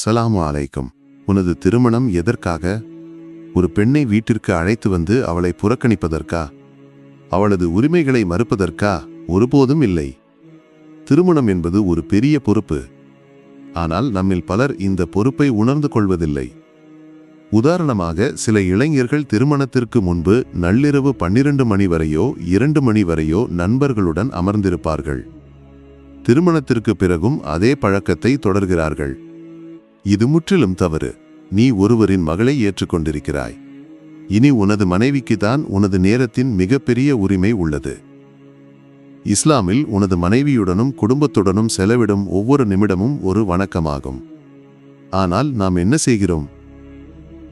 அஸ்ஸலாமு அலைக்கும். உனது திருமணம் எதற்காக? ஒரு பெண்ணை வீட்டிற்கு அழைத்து வந்து அவளை புறக்கணிப்பதற்கா? அவளது உரிமைகளை மறுப்பதற்கா? ஒருபோதும் இல்லை. திருமணம் என்பது ஒரு பெரிய பொறுப்பு. ஆனால் நம்மில் பலர் இந்த பொறுப்பை உணர்ந்து கொள்வதில்லை. உதாரணமாக, சில இளைஞர்கள் திருமணத்திற்கு முன்பு நள்ளிரவு 12 மணி வரையோ 2 மணி வரையோ நண்பர்களுடன் அமர்ந்திருப்பார்கள். திருமணத்திற்கு பிறகும் அதே பழக்கத்தை தொடர்கிறார்கள். இது முற்றிலும் தவறு. நீ ஒருவரின் மகளை ஏற்றுக்கொண்டிருக்கிறாய். இனி உனது மனைவிக்குத்தான் உனது நேரத்தின் மிகப்பெரிய உரிமை உள்ளது. இஸ்லாமில் உனது மனைவியுடனும் குடும்பத்துடனும் செலவிடும் ஒவ்வொரு நிமிடமும் ஒரு வணக்கமாகும். ஆனால் நாம் என்ன செய்கிறோம்?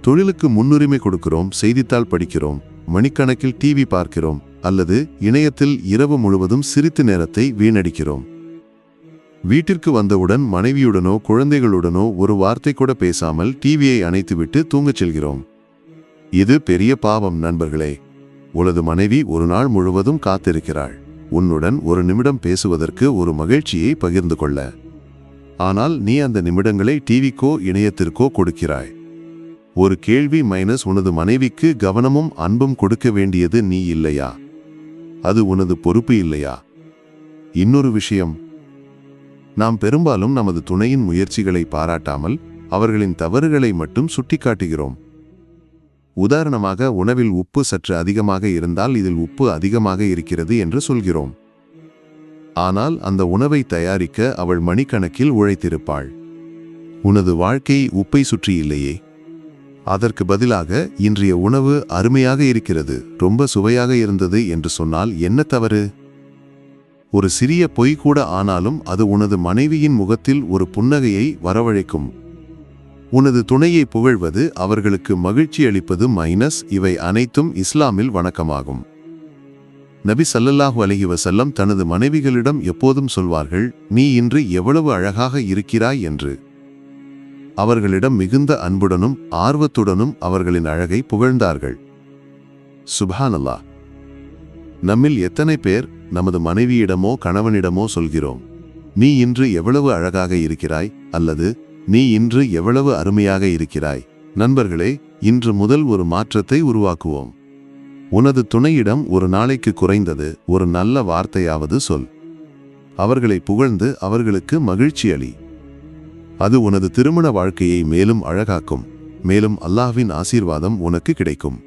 தொழிலுக்கு முன்னுரிமை கொடுக்கிறோம், செய்தித்தாள் படிக்கிறோம், மணிக்கணக்கில் டிவி பார்க்கிறோம், அல்லது இணையத்தில் இரவு முழுவதும் சிரித்து நேரத்தை வீணடிக்கிறோம். வீட்டிற்கு வந்தவுடன் மனைவியுடனோ குழந்தைகளுடனோ ஒரு வார்த்தை கூட பேசாமல் டிவியை அணைத்துவிட்டு தூங்கச் செல்கிறோம். இது பெரிய பாவம் நண்பர்களே. உனது மனைவி ஒரு நாள் முழுவதும் காத்திருக்கிறாள், உன்னுடன் ஒரு நிமிடம் பேசுவதற்கு, ஒரு மகிழ்ச்சியை பகிர்ந்து கொள்ள. ஆனால் நீ அந்த நிமிடங்களை டிவிக்கோ இணையத்திற்கோ கொடுக்கிறாய். ஒரு கேள்வி மைனஸ், உனது மனைவிக்கு கவனமும் அன்பும் கொடுக்க வேண்டியது நீ இல்லையா? அது உனது பொறுப்பு இல்லையா? இன்னொரு விஷயம், நாம் பெரும்பாலும் நமது துணையின் முயற்சிகளை பாராட்டாமல் அவர்களின் தவறுகளை மட்டும் சுட்டிக்காட்டுகிறோம். உதாரணமாக, உணவில் உப்பு சற்று அதிகமாக இருந்தால் இதில் உப்பு அதிகமாக இருக்கிறது என்று சொல்கிறோம். ஆனால் அந்த உணவை தயாரிக்க அவள் மணிக்கணக்கில் உழைத்திருப்பாள். உனது வாழ்க்கை உப்பை சுற்றி இல்லையே. அதற்கு பதிலாக, இன்றைய உணவு அருமையாக இருக்கிறது, ரொம்ப சுவையாக இருந்தது என்று சொன்னால் என்ன தவறு? ஒரு சிறிய பொய் கூட ஆனாலும் அது உனது மனைவியின் முகத்தில் ஒரு புன்னகையை வரவழைக்கும். உனது துணையை புகழ்வது அவர்களுக்கு மகிழ்ச்சி அளிப்பது மைனஸ், இவை அனைத்தும் இஸ்லாமில் வணக்கமாகும். நபி ஸல்லல்லாஹு அலைஹி வஸல்லம் தனது மனைவிகளிடம் எப்போதும் சொல்வார்கள், நீ இன்று எவ்வளவு அழகாக இருக்கிறாய் என்று. அவர்களிடம் மிகுந்த அன்புடனும் ஆர்வத்துடனும் அவர்களின் அழகை புகழ்ந்தார்கள். சுப்ஹானல்லாஹ். நம்மில் எத்தனை பேர் நமது மனைவியிடமோ கணவனிடமோ சொல்கிறோம், நீ இன்று எவ்வளவு அழகாக இருக்கிறாய், அல்லது நீ இன்று எவ்வளவு அருமையாக இருக்கிறாய்? நண்பர்களே, இன்று முதல் ஒரு மாற்றத்தை உருவாக்குவோம். உனது துணையிடம் ஒரு நாளைக்கு குறைந்தது ஒரு நல்ல வார்த்தையாவது சொல். அவர்களை புகழ்ந்து அவர்களுக்கு மகிழ்ச்சி அளி. அது உனது திருமண வாழ்க்கையை மேலும் அழகாக்கும். மேலும் அல்லாஹ்வின் ஆசீர்வாதம் உனக்கு கிடைக்கும்.